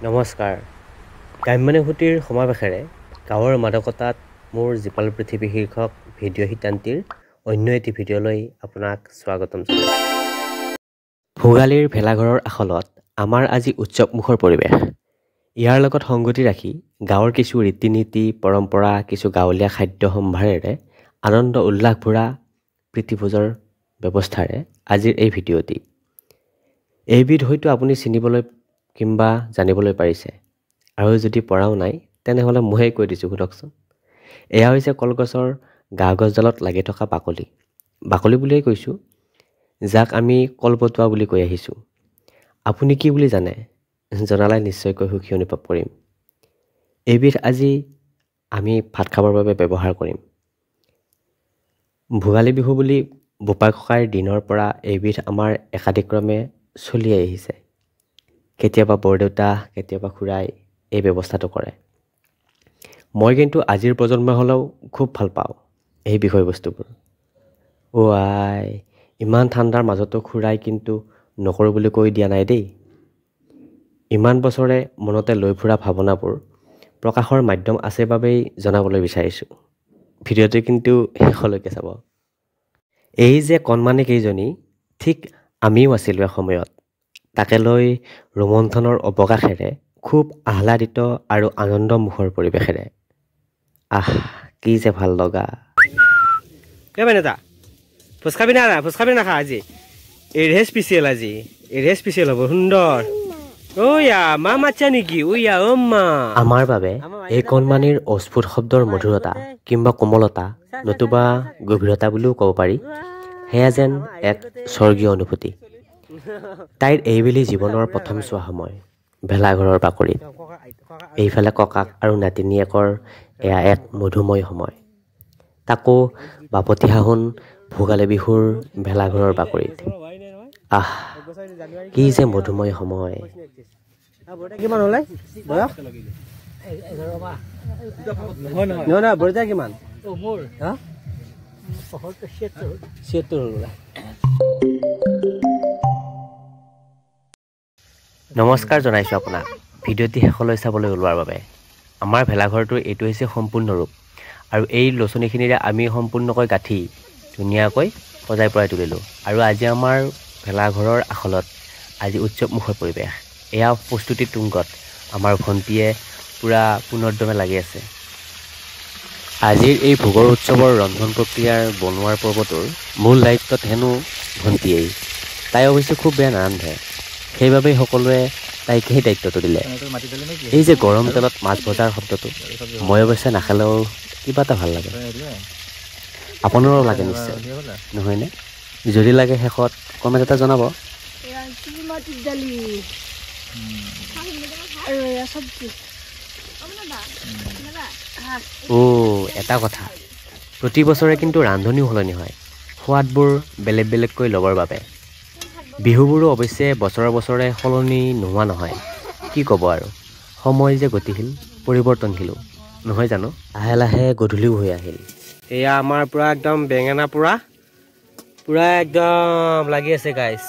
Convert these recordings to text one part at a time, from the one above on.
নমস্কাৰ গ্ৰাম্যানুভূতিৰ সমাৱেশেৰে গাঁৱৰ মাদকতাত মোৰ জীপাল পৃথিৱী শীৰ্ষক ভিডিঅ' শিতান্তিৰ অন্য এটি ভিডিঅ'লৈ আপোনাক স্বাগতম জনাইছোঁ। ভোগালীৰ ভেলাঘৰৰ আখলত আমাৰ আজি উৎসৱমুখৰ পৰিৱেশ। ইয়াৰ লগত সংগতি ৰাখি গাঁৱৰ কিছু ৰীতি নীতি পৰম্পৰা কিছু গাঁৱলীয়া খাদ্য সম্ভাৰেৰে আনন্দ উল্লাস ভৰা প্ৰীতিভোজৰ ব্যৱস্থাৰে আজিৰ এই ভিডিঅ'টি। এইবিধ হয়তো আপুনি চিনিবলৈ কিংবা জানিবলৈ পাৰিছে, আৰু যদি পৰাও নাই তেনেহ'লে ময়ে কৈ দিছোঁ, শুনকচোন। এয়া হৈছে কলগছৰ গা গছডালত লাগি থকা বাকলি বুলিয়েই কৈছোঁ, যাক আমি কলপতুৱা বুলি কৈ আহিছোঁ। আপুনি কি বুলি জানে? জনালে নিশ্চয়কৈ সুখী অনুভৱ কৰিম। এইবিধ আজি আমি ভাত খাবৰ বাবে ব্যৱহাৰ কৰিম। ভোগালী বিহু বুলি বোপাই ককাৰ দিনৰ পৰা এইবিধ আমাৰ একাদিক্ৰমে চলি আহিছে। কেতিয়াবা বৰদেউতা কেতিয়াবা খুৰাই এই ব্যৱস্থাটো কৰে। মই কিন্তু আজিৰ প্ৰজন্ম হ'লেও খুব ভাল পাওঁ এই বিষয়বস্তুবোৰ। আই, ইমান ঠাণ্ডাৰ মাজতো খুৰাই কিন্তু নকৰোঁ বুলি কৈ দিয়া নাই দেই। ইমান বছৰে মনতে লৈ ফুৰা ভাৱনাবোৰ প্ৰকাশৰ মাধ্যম আছে বাবেই জনাবলৈ বিচাৰিছোঁ। ভিডিঅ'টো কিন্তু শেষলৈকে চাব। এই যে কণমানি কেইজনী, ঠিক আমিও আছিলোঁ এসময়ত। তাকে লৈ ৰোমন্থনৰ অৱকাশেৰে খুব আহ্লাদিত আৰু আনন্দমুখৰ পৰিৱেশেৰে। কি যে ভাল লগা। নেতা ভোজ খাবি নাখা আজি? এৰেহে স্পেচিয়েল আজি, এৰেহে স্পেচিয়েল হ'ব সুন্দৰ। মা মাতছা নেকি? আমাৰ বাবে এই কণমানিৰ অস্ফুট শব্দৰ মধুৰতা কিংবা কোমলতা নতুবা গভীৰতা বুলিও ক'ব পাৰি, সেয়া যেন এক স্বৰ্গীয় অনুভূতি। তাইৰ এইবেলি জীৱনৰ প্ৰথম চোৱা সময় ভেলাঘৰৰ বাকৰিত। এইফালে ককাক আৰু নাতিনীয়েকৰ এয়া এক মধুময় সময়। তাকো বাপতি সাহোন ভোগালী বিহুৰ ভেলাঘৰৰ বাকৰিত। কি যে মধুময় সময়। কিমান হ'লে বয়স? নহয় বৰতা কিমান? 76 হ'ল। নমস্কাৰ জনাইছোঁ আপোনাক ভিডিঅ'টি শেষলৈ চাবলৈ ওলোৱাৰ বাবে। আমাৰ ভেলাঘৰটোৰ এইটো হৈছে সম্পূৰ্ণ ৰূপ, আৰু এই লচনিখিনিৰে আমি সম্পূৰ্ণকৈ গাঁঠি ধুনীয়াকৈ সজাই পৰাই তুলিলোঁ। আৰু আজি আমাৰ ভেলাঘৰৰ আখলত আজি উৎসৱমুখৰ পৰিৱেশ। এয়া প্ৰস্তুতি তুংগত আমাৰ ভণ্টীয়ে পূৰা পুনৰ্দমে লাগি আছে। আজিৰ এই ভোগৰ উৎসৱৰ ৰন্ধন প্ৰক্ৰিয়াৰ বনোৱাৰ পৰ্বটোৰ মূল দায়িত্বত হেনো ভণ্টীয়েই। তাই অৱশ্যে খুব বেয়া নাৰান্ধে, সেইবাবেই সকলোৱে তাইকেই দায়িত্বটো দিলে। এই যে গৰম তেলত মাছ ভজাৰ শব্দটো মই অৱশ্যে নাখালেও কিবা এটা ভাল লাগে। আপোনাৰো লাগে নিশ্চয়, নহয়নে? যদি লাগে শেষত কমেণ্ট এটা জনাব। এটা কথা, প্ৰতি বছৰে কিন্তু ৰান্ধনিও সলনি হয়, সোৱাদবোৰ বেলেগ বেলেগকৈ ল'বৰ বাবে। বিহুবোৰো অৱশ্যে বছৰে বছৰে সলনি নোহোৱা নহয়। কি ক'ব আৰু, সময় যে গতিশীল পৰিৱৰ্তনশীলো নহয় জানো? লাহে লাহে গধূলিও হৈ আহিল। এয়া আমাৰ পূৰা একদম বেঙেনা পূৰা একদম লাগি আছে গাইছ।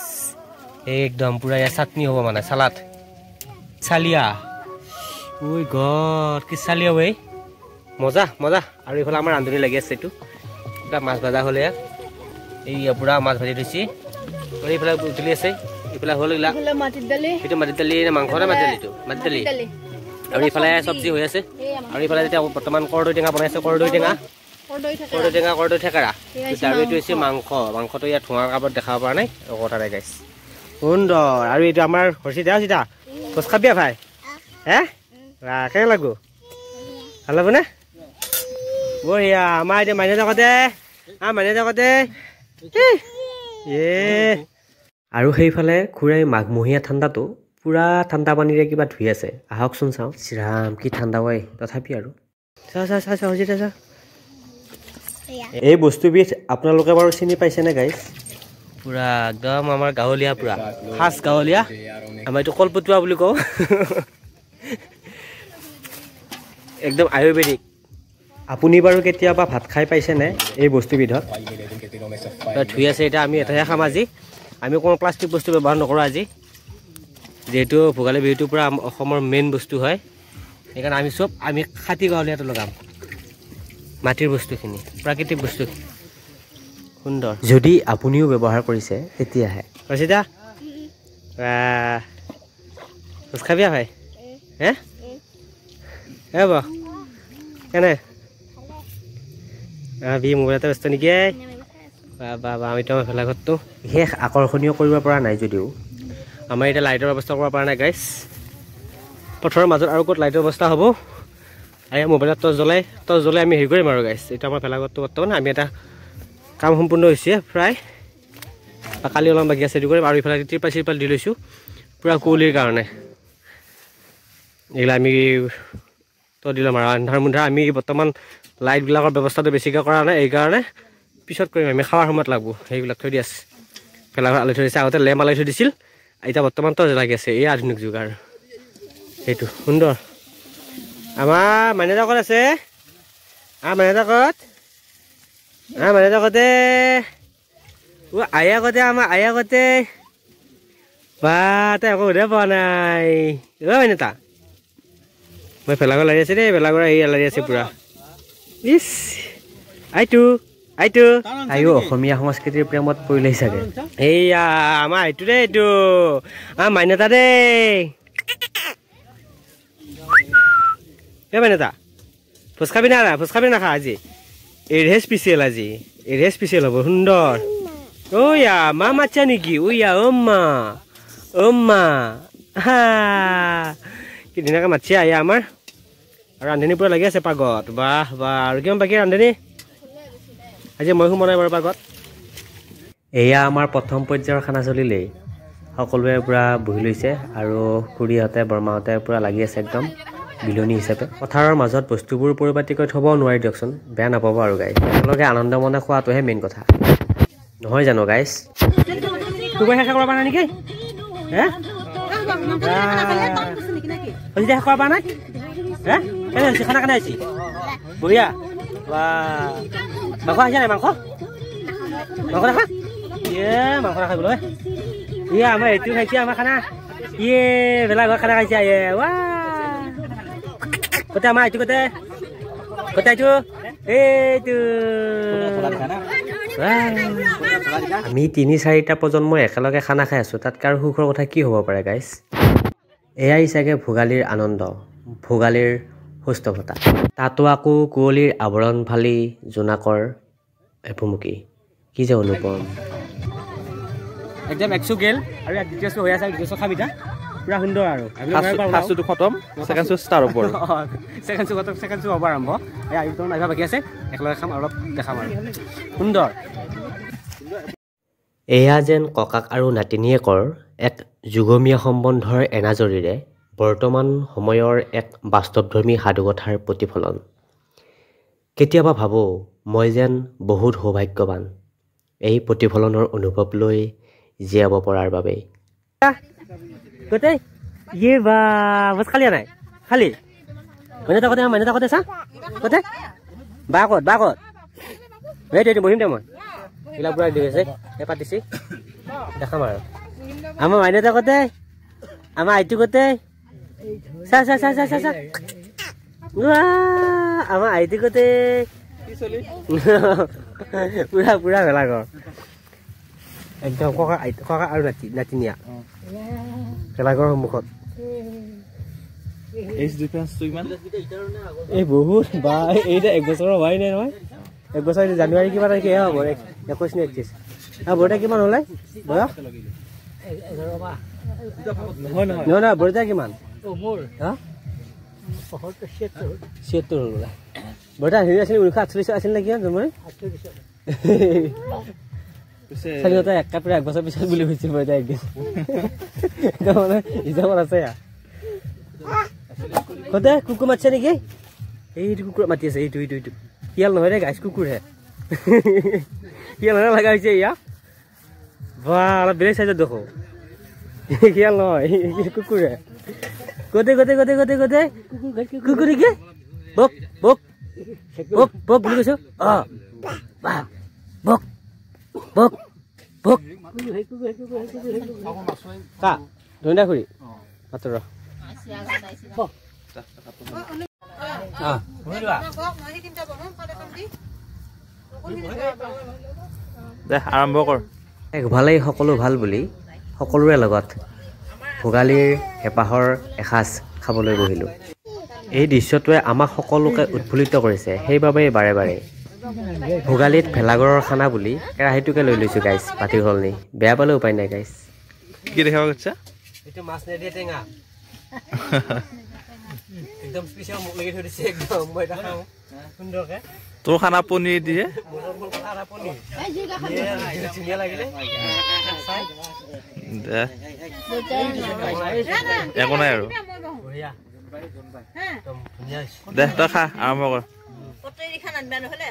এই একদম পূৰা এয়া চাটনি হ'ব, মানে চালাড চালিয়া। গড কি চালিয়া ঐ, মজা। আৰু এইফালে আমাৰ ৰান্ধনি লাগি আছে, এইটো পূৰা মাছ ভজা হ'লে এই পূৰা মাছ ভাজি থৈছে। এইফালে উতলি আছে, এইফালে হ'ল এইবিলাক এইটো মাটিৰ দালি নে মাংস নে মাটিৰ দালি। আৰু এইফালে চব্জি হৈ আছে। আৰু এইফালে যেতিয়া বৰ্তমান কৰ্দৈ টেঙা বনাইছে, কৰ্দৈ টেঙা থেকেৰা। আৰু এইটো হৈছে মাংসটো ইয়াত ধোঁৱাৰ কাপত দেখাব পৰা নাই, কথা নাই গাইছ। সুন্দৰ। আৰু এইটো আমাৰ হৰ্ষিতা ভোজ খাবি ভাই? কেনে লাগো? ভাল হ'বনে? বঢ়িয়া। আমাৰ এতিয়া মাইনা জগতে আৰু সেইফালে খুৰাই মাঘমহীয়া ঠাণ্ডাটো পূৰা ঠাণ্ডা পানীৰে কিবা ধুই আছে। আহকচোন চাওঁ। শ্ৰীৰাম কি ঠাণ্ডা হয়, তথাপি আৰু চা। এই বস্তুবিধ আপোনালোকে বাৰু চিনি পাইছেনে গাইছ? পূৰা একদম আমাৰ গাঁৱলীয়া, পূৰা সাজ গাঁৱলীয়া। আমাৰ এইটো কলপতুৱা বুলি কওঁ। একদম আয়ুৰ্বেদিক। আপুনি বাৰু কেতিয়াবা ভাত খাই পাইছেনে এই বস্তুবিধত? ধুই আছে। এতিয়া আমি এটাহে খাম আজি। আমি কোনো প্লাষ্টিক বস্তু ব্যৱহাৰ নকৰোঁ আজি। যেহেতু ভোগালী বিহুটো পুৰা অসমৰ মেইন বস্তু হয় সেইকাৰণে আমি খাতি গাঁৱলীয়াটো লগাম মাটিৰ বস্তুখিনি প্ৰাকৃতিক বস্তু সুন্দৰ যদি আপুনিও ব্যৱহাৰ কৰিছে তেতিয়াহে ৰচিতা খোজ খাবিয়া ভাই হে হ'ব কেনে বি মোবাইলতে ব্যস্ত নেকি আমিতো আমাৰ ভেলাঘৰটো বিশেষ আকৰ্ষণীয় কৰিব পৰা নাই যদিও আমাৰ এতিয়া লাইটৰ ব্যৱস্থা কৰিব পৰা নাই গাইছ পথৰৰ মাজত আৰু ক'ত লাইটৰ ব্যৱস্থা হ'ব আৰু মোবাইলত টৰ্চ জ্বলাই আমি হেৰি কৰিম আৰু গাইছ এতিয়া আমাৰ ভেলাঘৰটো বৰ্তমান আমি এটা কাম সম্পূৰ্ণ হৈছে প্ৰায় কালি অলপ বাকী আছে সেইটো কৰিম আৰু ইফালে ত্ৰিপাল দি লৈছোঁ পূৰা কুঁৱলীৰ কাৰণে এইবিলাক আমি দি ল'ম আৰু আন্ধাৰ মুন্ধাৰ আমি বৰ্তমান লাইটবিলাকৰ ব্যৱস্থাটো বেছিকৈ কৰা নাই এইকাৰণে পিছত কৰিম আমি খাৱাৰ সময়ত লাগব সেইবিলাক থৈ দি আছে ভেলাঘৰ আলাই থৈ দিছে আগতে লেম্প আলাই থৈ দিছিল এতিয়া বৰ্তমান টৰ্চ লাগি আছে এই আধুনিক যুগ আৰু সেইটো সুন্দৰ আমাৰ মেনেজাৰ ক'ত আছে মেনেজাৰ ক'তে আয়া ক'তে বা তাই আকৌ সোধে পোৱা নাই মেনেতা মই ভেলাঘৰ লাগি আছে দেই ভেলাঘৰ লাগি আছে পুৰা ইছ আইও অসমীয়া সংস্কৃতিৰ প্ৰেমত পৰিলেই চাগে এইয়া আমাৰ আইটো দেই এইটো মান্যতা দেই মান্যতা ভোজ খাবি নাখা আজি এৰিহে স্পেচিয়েল হ'ব সুন্দৰ ঐয়া মা মাতছা নেকি ঐয়া অম্মা কি ধুনীয়াকৈ মাতছে আয়া আমাৰ আৰু ৰান্ধনি পুৰা লাগি আছে পাগত বাহ আৰু কিমান বাকী ৰান্ধনি আজি মই সোমোৱা বাৰু পাগত এয়া আমাৰ প্ৰথম পৰ্যায়ৰ খানা চলিলেই সকলোৱে পূৰা বহি লৈছে আৰু খুৰীহঁতে বৰমাহঁতে পূৰা লাগি আছে একদম বিলনী হিচাপে পথাৰৰ মাজত বস্তুবোৰ পৰিপাটিকৈ থ'ব নোৱাৰি দিয়কচোন বেয়া নাপাব আৰু গাইজ একেলগে আনন্দ মনে খোৱাটোহে মেইন কথা নহয় জানো গাইজ শেষ কৰিব পৰা নাই নেকি শেষ কৰিব পৰা নাই খানা কেনে আহিছে বঢ়িয়া মাংস আহিছে নাই মাংস নাখা মাংস নাখাই বোলো আমাৰ এইটো খাইছে আমাৰ খানা ভেলাঘৰ খানা খাইছে কতে আমাৰ এইটো কতে এইটো আমি ৩-৪টা প্ৰজন্মই একেলগে খানা খাই আছোঁ তাতকৈ আৰু সুখৰ কথা কি হ'ব পাৰে গাইজ এয়াই চাগে ভোগালীৰ আনন্দ ভোগালীৰ সুস্থতা তাতো আকৌ কুঁৱলীৰ আৱৰণ ফালি জোনাকৰ এভুমুকি কি যে অনুপম একদম একশো গেল আৰু দ্বিতীয় হৈ আছে দ্বিতীয় খাবিতা পুৰা সুন্দৰ আৰু ফাৰ্ষ্টটো খতম ছেকেণ্ড শ্বু ষ্টাৰ্ট হ'ব ছেকেণ্ড শ্বু হ'ব আৰম্ভ আহিবা বাকী আছে একেলগে খাম অলপ দেখাম আৰু সুন্দৰ এয়া যেন ককাক আৰু নাতিনীয়েকৰ এক যুগমীয়া সম্বন্ধৰ এনাজৰীৰে বৰ্তমান সময়ৰ এক বাস্তৱধৰ্মী সাধুকথাৰ প্ৰতিফলন কেতিয়াবা ভাবোঁ মই যেন বহুত সৌভাগ্যৱান এই প্ৰতিফলনৰ অনুভৱ লৈ জীয়াব পৰাৰ বাবেই গোটেই ভোজ খালি নাই খালি মান্যতা কতে চা কতে বা ক'ত এইটো বহিম দে মই এইবিলাক পুৰা দি আছে পাতিছি দেখাম আৰু আমাৰ মান্যতা কতে আমাৰ আইটো কতে চা আমাৰ আইটো কতে পুৰা ভেলাঘৰ একদম ককা আৰু নাতিনীয়া ভেলাঘৰৰ সন্মুখত এই বহুত বা এইটা 1 বছৰৰ হোৱাই নাই নহয় 1 বছৰ জানুৱাৰী কিমান তাৰিখে হ'ব 21 নে 31 বৰতা কিমান হ'লে বয়স নহয় বৰতা কিমান বৰতা হেৰি আছিল 1948 আছিল নেকি জন্মই স্বাধীনতা একেবাৰে 1 বছৰ পিছত বুলি কৈছিল বৰতা একদিন মানে হিচাপত আছে কতে কুকুৰ মাতিছে নেকি এইটো কুকুৰ মাতি আছে এইটো শিয়াল নহয় দে গাইছ কুকুৰহে শিয়াল নহয় লগা হৈছে ইয়াক বা অলপ বেলেগ চাইজত দেখো শিয়াল নহয় কুকুৰহে কতে কুকুৰ নেকি বক বুলি কৈছো বক ধনিয়া খুৰি মাত্ৰ ৰ দে আৰম্ভ কৰ ভালেই সকলো ভাল বুলি সকলোৰে লগত ভোগালীৰ হেঁপাহৰ এসাঁজ খাবলৈ বহিলোঁ। এই দৃশ্যটোৱে আমাক সকলোকে উৎফুল্লিত কৰিছে, সেইবাবেই বাৰে বাৰে ভোগালীত ভেলাঘৰৰ খানা বুলি কেৰাহীটোকে লৈ লৈছোঁ গাইছ, পাতিৰ সলনি। বেয়া পালে উপায় নাই গাইছ। কি দেখাব গৈছা এইটো মাছ নিদিয়ে টেঙা একদম স্পেচিয়েল মোক লাগি থৈ দিছে একদম মই এটা খাওঁ সুন্দৰকে তোৰ খানা পনীৰ দিয়ে ধুনীয়া লাগিলে দে একো নাই আৰু বঢ়িয়া একদম ধুনীয়া দে তই খা আৰম্ভ কৰ পটৰি খান আনবা নহলে